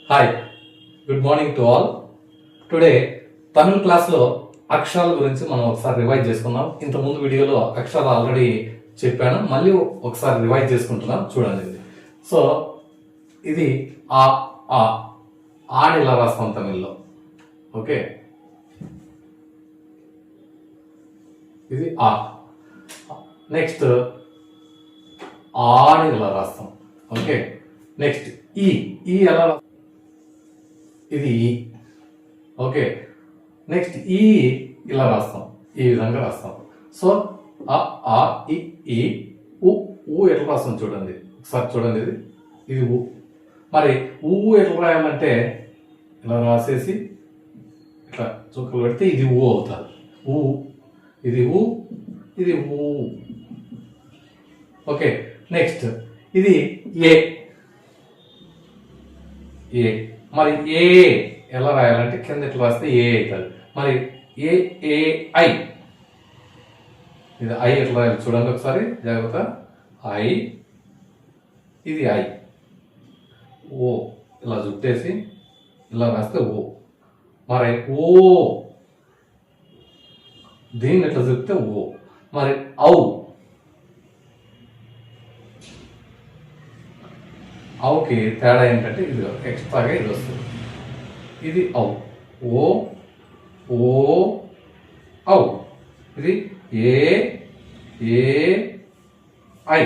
Hi, good morning to all. Today Tamil క్లాస్లో అక్షరాల గురించి మనం ఒకసారి రివైజ్ చేసుకున్నాం. ఇంతకుముందు వీడియోలో అక్షరాలు ఆల్రెడీ చెప్పాను, మళ్ళీ ఒకసారి రివైజ్ చేసుకుంటున్నాం. చూడండి ఇది. సో ఇది ఆ ఆ ఆని ఇలా రాస్తాం తమిళ్లో. ఓకే, ఇది ఆ. నెక్స్ట్ ఆని ఇలా రాస్తాం. ఓకే, నెక్స్ట్ ఈ ఈ ఎలా, ఇది ఈ. ఓకే, నెక్స్ట్ ఈ ఇలా రాస్తాం, ఈ విధంగా రాస్తాం. సో అ ఆ ఈ ఉ ఊ ఎట్లా రాస్తాం చూడండి ఒకసారి. చూడండి ఇది ఊ. మరి ఊ ఎట్లా రాయాలంటే ఇలా రాసేసి ఇట్లా చుక్కలు పెడితే ఇది ఊ అవుతుంది. ఊ, ఇది ఊ, ఇది ఊ. ఓకే, నెక్స్ట్ ఇది ఏ. ఏ మరి ఏ ఎలా రాయాలంటే కింద ఎట్లా రాస్తే ఏ అవుతుంది. మరి ఏ ఏ ఐ, ఇది ఐ ఎట్లా రాయాలి చూడండి ఒకసారి జాగ్రత్త. ఐ, ఇది ఐ. ఓ ఇలా చుట్టేసి ఇలా రాస్తే ఓ. మరి ఓ దీన్ని ఎట్లా చెప్తే ఓ. మరి ఔ, ఔకి తేడా ఏంటంటే ఇది ఎక్స్ట్రాగా ఇది వస్తుంది. ఇది ఔ. ఓ ఓ ఔ. ఇది ఏ ఏ ఐ.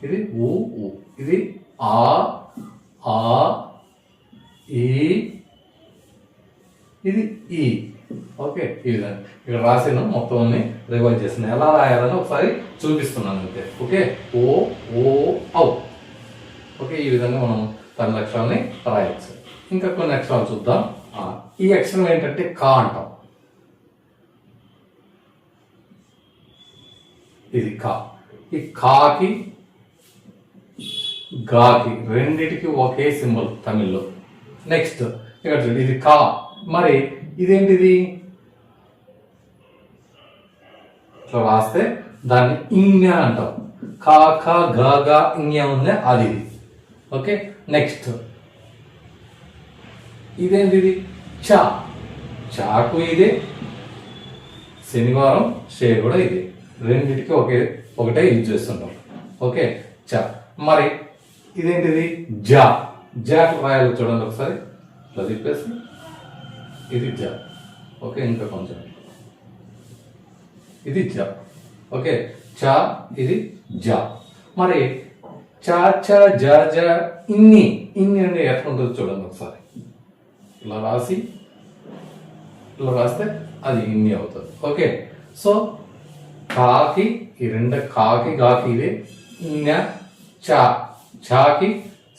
ఇది ఊ ఊ. ఇది ఆ ఆ ఈ, ఇది ఈ. ఓకే, ఈ విధంగా ఇక్కడ రాసిన మొత్తం అన్ని రివైజ్ చేస్తున్నాను. ఎలా రాయాలని ఒకసారి చూపిస్తున్నాను అంతే. ఓకే, ఓ ఓ ఔ. ఓకే, ఈ విధంగా మనం తమిళ అక్షరాన్ని రాయవచ్చు. ఇంకా కొన్ని అక్షరాలు చూద్దాం. ఈ అక్షరం ఏంటంటే కా అంటాం. ఇది కా. ఈ కాకి గాకి రెండిటికి ఒకే సింబల్ తమిళ్లో. నెక్స్ట్ ఇక్కడ చూడండి, ఇది కా. మరి ఇదేంటిది ఇట్లా రాస్తే దాన్ని ఇంజ్ఞ అంటాం. కా ఖ గ గ ఇంజ్ఞ ఉంది అది. ఓకే, నెక్స్ట్ ఇదేంటిది చా. చాకు ఇదే, శనివారం షే కూడా ఇదే. రెండింటికి ఒకటే యూజ్ చేస్తుంటాం. ఓకే, చా. మరి ఇదేంటిది జా. జాకు రాయాలి చూడండి ఒకసారి. ఇట్లా తిప్పేసి ఇది జా. ఓకే, ఇంకా కొంచెం ఇది జా. ఓకే, చా, ఇది జా. మరి చా చా జా జా ఇన్ని ఇన్ని అంటే ఎట్లా ఉంటుంది చూడండి ఒకసారి. ఇలా రాసి ఇలా రాస్తే అది ఇన్ని అవుతుంది. ఓకే, సో కాకి ఈ రెండు, కాకి గాకి ఇదే. చా, చాకి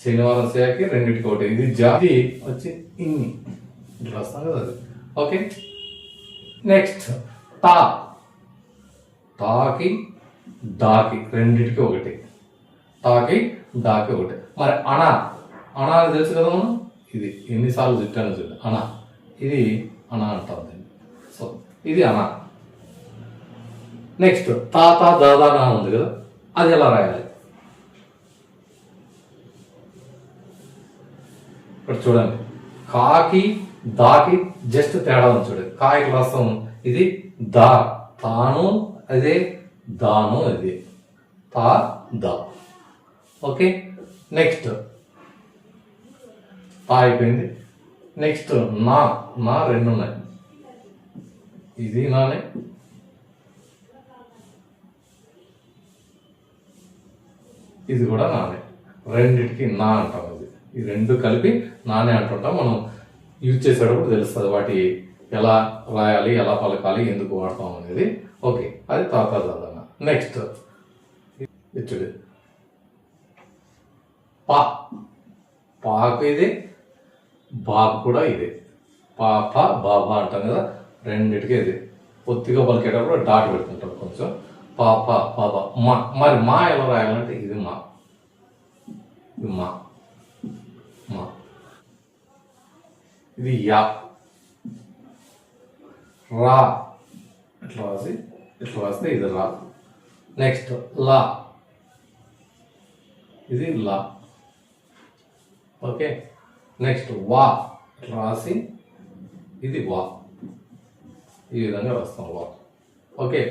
శనివారం సేకి రెండింటికి ఒకటి. ఇది జా, ఇది వచ్చి ఇన్ని ఇట్లా రాస్తాం కదా అది. ఓకే, నెక్స్ట్ తా. తాకి దాకి రెండింటికి ఒకటి. తాకి దాకి ఒకటి. మరి అనా. అనా అని తెలుసు కదా మనం. ఇది ఎన్నిసార్లు తిట్టాను చూడండి. అనా, ఇది అనా అంటాం దీన్ని. సో ఇది అనా. నెక్స్ట్ తాత దాదానా ఉంది కదా, అది ఎలా రాయాలి ఇక్కడ చూడండి. కాకి దాకి జస్ట్ తేడా ఉంది చూడండి. కాకి రాస్తాం, ఇది దా. తాను అదే, దాను అదే. తా దా. ఓకే, నెక్స్ట్ తా అయిపోయింది. నెక్స్ట్ నా. నా రెండు ఉన్నాయి. ఇది నానే, ఇది కూడా నానే. రెండింటికి నా అంటాం. ఇది ఈ రెండు కలిపి నానే అంటుంటాం. మనం యూజ్ చేసేటప్పుడు తెలుస్తుంది వాటి ఎలా రాయాలి, ఎలా పలకాలి, ఎందుకు వాడతాం అనేది. ఓకే, అది తాత దాదాన. నెక్స్ట్ ఇచ్చుడు పా. పాకు ఇదే, బాకు కూడా ఇదే. పాప బాబా అంటాం కదా, రెండింటికి ఇది. పొత్తిగా పలికేటప్పుడు డాట్ పెట్టుకుంటాం కొంచెం. పాప బాబా. మా. మరి మా ఎలా రాయాలంటే ఇది మా. ఇది మా మా. ఇది యా. రా ఇట్లా రాసి ఇట్లా రాస్తే ఇది రా. Next law. ఇది లా. ఓకే, నెక్స్ట్ వా ఇట్లా రాసి ఇది వా, ఈ విధంగా రాస్తాం వా. ఓకే,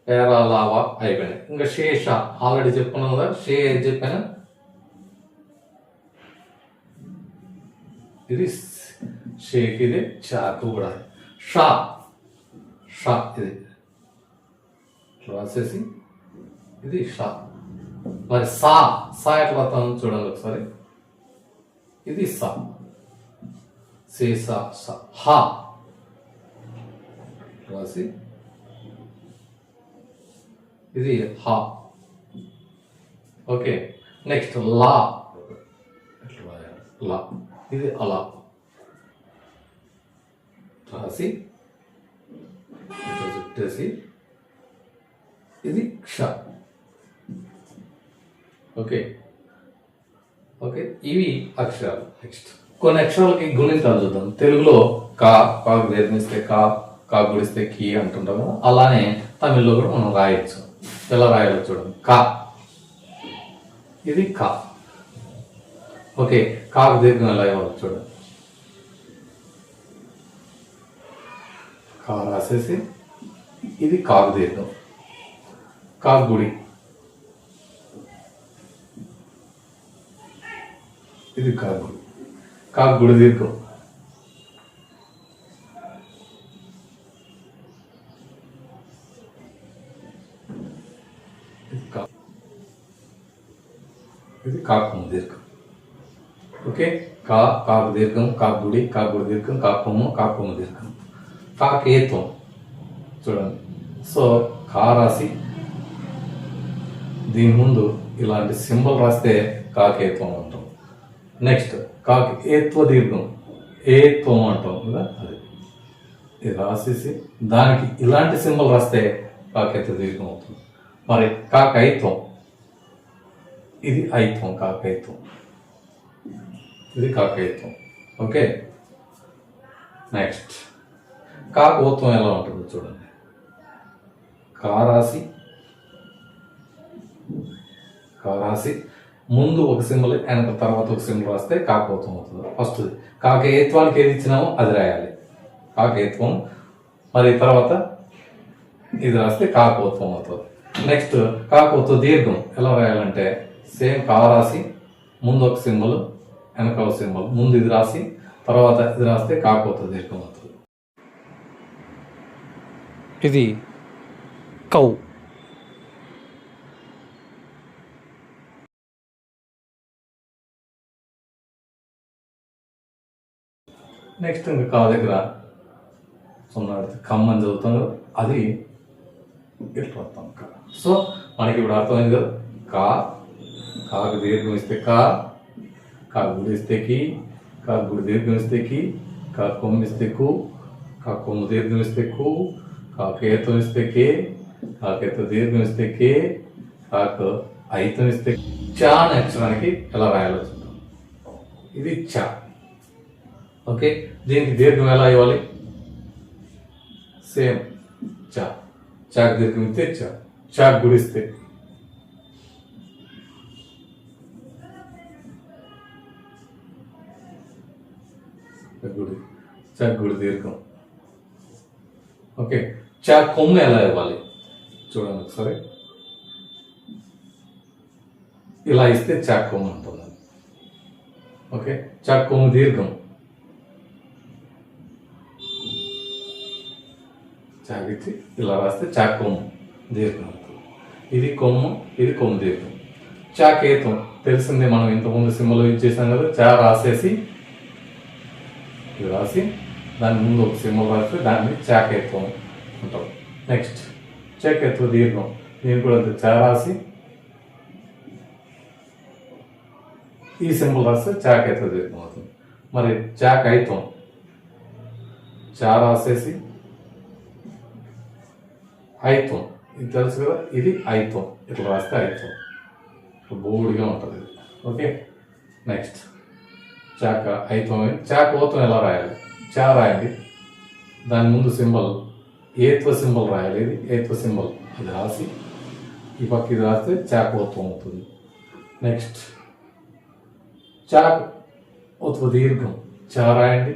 ఏరా లావా అయిపోయినాయి. ఇంకా శేష ఆల్రెడీ చెప్పుకున్నాం కదా, షే ఏది చెప్పాను, ఇది షేక్, ఇది చాకు కూడా. షా షా ఇది రాసేసి ఇది షా. మరి సా సా ఎట్లా రాస్తాను చూడండి ఒకసారి, ఇది సా, సే సా సా. హా రాసి ఇది హా. ఓకే, నెక్స్ట్ లా లా, ఇది అలా రాసి చుట్టేసి ఇది క్ష. ఓకే ఓకే, ఇవి అక్షరాలు. నెక్స్ట్ కొన్ని అక్షరాలకి గుణింతాలు చూద్దాం. తెలుగులో కా, కాకు దీర్ఘిస్తే కా, కాకు గుడిస్తే కీ అంటుంటాం కదా, అలానే తమిళ్లో కూడా మనం రాయొచ్చు. ఎలా రాయాలో చూడండి. కా, ఇది కా. ఓకే, కాకు దీర్ఘం ఎలా ఇవ్వాలి చూడండి. కా రాసేసి ఇది కాకు దీర్ఘం, కాకు గుడి, ఇది కాకు గుడి, కాకు గుడి దీర్ఘం, ఇది కాకు దీర్ఘం. ఓకే, కా, కాకు దీర్ఘం, కాకు గుడి, కాకు గుడి దీర్ఘం, కాకుము, కాకుము దీర్ఘం. కాకేత్వం చూడండి. సో కా రాసి దీని ముందు ఇలాంటి సింబల్ రాస్తే కాకేత్వం అంటాం. నెక్స్ట్ కాకి ఏత్వ దీర్ఘం, ఏత్వం అంటాం కదా, అది ఇది రాసేసి దానికి ఇలాంటి సింబల్ రాస్తే కాకేత్వ దీర్ఘం అవుతుంది. మరి కాకైత్వం, ఇది ఐత్వం, కాకైత్వం, ఇది కాకైత్వం. ఓకే, నెక్స్ట్ కాకోత్వం ఎలా ఉంటుందో చూడండి. కా రాసి ముందు ఒక సింబల్ వెనక తర్వాత ఒక సింబల్ రాస్తే కాకోత్వం అవుతుంది. ఫస్ట్ కాకేత్వానికి ఏది ఇచ్చినామో అది రాయాలి, కాకేత్వం. మరి తర్వాత ఇది రాస్తే కాకోత్వం అవుతుంది. నెక్స్ట్ కాకోత్వ దీర్ఘం ఎలా రాయాలంటే సేమ్ కా రాసి ముందు ఒక సింబల్ వెనక ఒక సింబల్, ముందు ఇది రాసి తర్వాత ఇది రాస్తే కాకోత్వ దీర్ఘం అవుతుంది. ఇది కౌ. నెక్స్ట్ ఇంకా కా దగ్గర సున్నా కమ్మని చదువుతాం కదా, అది ఇట్లా వస్తాం కా. సో మనకి ఇప్పుడు అర్థమైంది కదా, కా, కాకు దీర్ఘం ఇస్తే కా, కాకు గుడి ఇస్తే కి, కాకు గుడి దీర్ఘం ఇస్తే కి, కా కొమ్ము ఇస్తే కు, కా కొమ్ము దీర్ఘం ఇస్తే కు, కాకేత్వం ఇస్తే కే, కాకేత్వ దీర్ఘం ఇస్తే కే, కాకు ఐతం ఇస్తే చా అనే అక్షరానికి ఎలా రాయాలో చూద్దాం. ఇది చా. ఓకే, దీనికి దీర్ఘం ఎలా ఇవ్వాలి, సేమ్ చా, చాకు దీర్ఘం ఇస్తే చా, చాకు గుడిస్తే గుడి, చాకు గుడి దీర్ఘం. ఓకే, చా కొమ్ము ఎలా ఇవ్వాలి చూడండి ఒకసారి. ఇలా ఇస్తే చా కొమ్ము ఉంటుంది. ఓకే, చా కొమ్ము దీర్ఘం, చాకిచ్చి ఇలా రాస్తే చా కొమ్ము దీర్ఘం అవుతుంది. ఇది కొమ్ము, ఇది కొమ్ము దీర్ఘం. చాకేతం తెలిసిందే, మనం ఇంతకుముందు సింబల్ యూజ్ చేసాం కదా. చా రాసేసి ఇది రాసి దాని ముందు ఒక సింబల్ రాస్తే దాన్ని చాకేత్వం అంటాం. నెక్స్ట్ చాకేత్వ దీర్ఘం, దీన్ని కూడా చా రాసి ఈ సింబల్ రాస్తే చాకేత్వ దీర్ఘం అవుతుంది. మరి చాకైత్వం, చా రాసేసి ఐత్వం, ఇది తెలుసు కదా, ఇది ఐత్వం, ఇట్లా రాస్తే ఐత్వం, ఇట్లా బోర్డుగా ఉంటుంది ఇది. Okay, next Chaka ఐత్వం. చాకోత్వం ఎలా రాయాలి, చా రాయండి, దాని ముందు సింబల్ ఏత్వ సింబల్ రాయాలి, ఇది ఏత్వ సింబల్, అది రాసి ఈ పక్క ఇది రాస్తే చాకోత్వం అవుతుంది. నెక్స్ట్ చాక్ ఒత్తు దీర్ఘం చా రాయండి.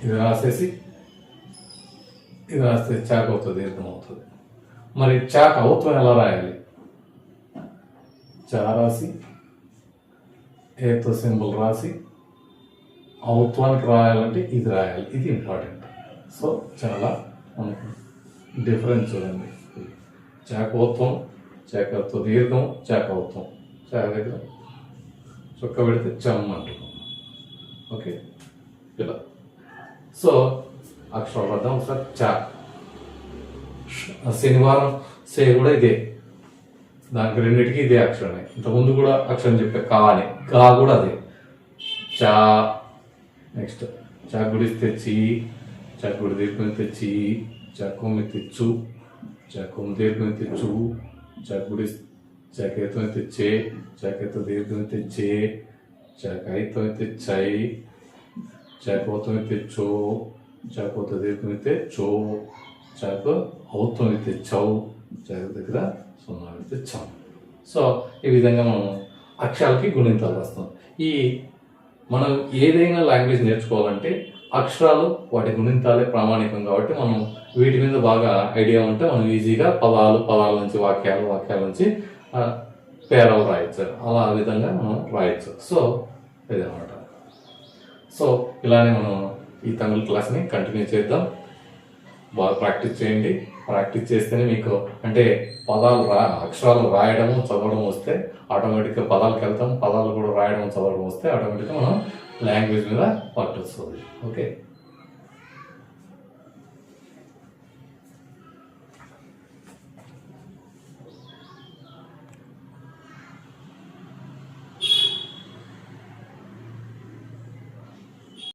ఇది రాసేసి ఇది రాస్తే చాకు అవుతుంది, దీర్ఘం అవుతుంది. మరి చాకు అవుత్వం ఎలా రాయాలి? చా రాసి ఏతో సింబల్ రాసి అవుత్వానికి రాయాలంటే ఇది రాయాలి. ఇది ఇంపార్టెంట్. సో చాలా మనకు డిఫరెన్స్ చూడండి. చాకోత్వం, చాకత్వ దీర్ఘం, చాకౌత్వం. చాక దగ్గర చొక్క పెడితే చమ్ అంటున్నాం. ఓకే, ఇలా. సో అక్షరాలు పడదాం ఒకసారి. చా శనివారం సే కూడా ఇదే, దానికి రెండింటికి ఇదే అక్షరమే. ఇంతకుముందు కూడా అక్షరం చెప్పే కా అని, గా కూడా అదే. చా. నెక్స్ట్ చా గుడిస్తే చీ, చా గుడి దీర్ఘమైతే చీ, చాకొమ్మితే చు, చాకొమ్మ దీర్ఘమైతే చు, చా గుడి చాకేతమైతే చే, చాకేత దీర్ఘమైతే చే, చాకైతమైతే చై, చాకోతమైతే చో, చాకోత దీర్ఘమైతే చో, చాకు ఔత్వమైతే చౌ, చాకు దగ్గర సున్నా అయితే చం. సో ఈ విధంగా మనం అక్షరాలకి గుణింతాలు రాస్తాం. ఈ మనం ఏదైనా లాంగ్వేజ్ నేర్చుకోవాలంటే అక్షరాలు వాటి గుణింతాలే ప్రామాణికం కాబట్టి మనం వీటి మీద బాగా ఐడియా ఉంటే మనం ఈజీగా పదాల నుంచి వాక్యాల నుంచి పేరాలు రాయొచ్చు. అలా ఆ విధంగా మనం రాయొచ్చు. సో ఇదన్నమాట. సో ఇలానే మనం ఈ తమిళ క్లాస్ని కంటిన్యూ చేద్దాం. బాగా ప్రాక్టీస్ చేయండి. ప్రాక్టీస్ చేస్తేనే మీకు అంటే అక్షరాలు రాయడము చదవడం వస్తే ఆటోమేటిక్గా పదాలకు వెళ్తాం. పదాలు కూడా రాయడం చదవడం వస్తే ఆటోమేటిక్గా మనం లాంగ్వేజ్ మీద పట్టు వస్తుంది. ఓకే.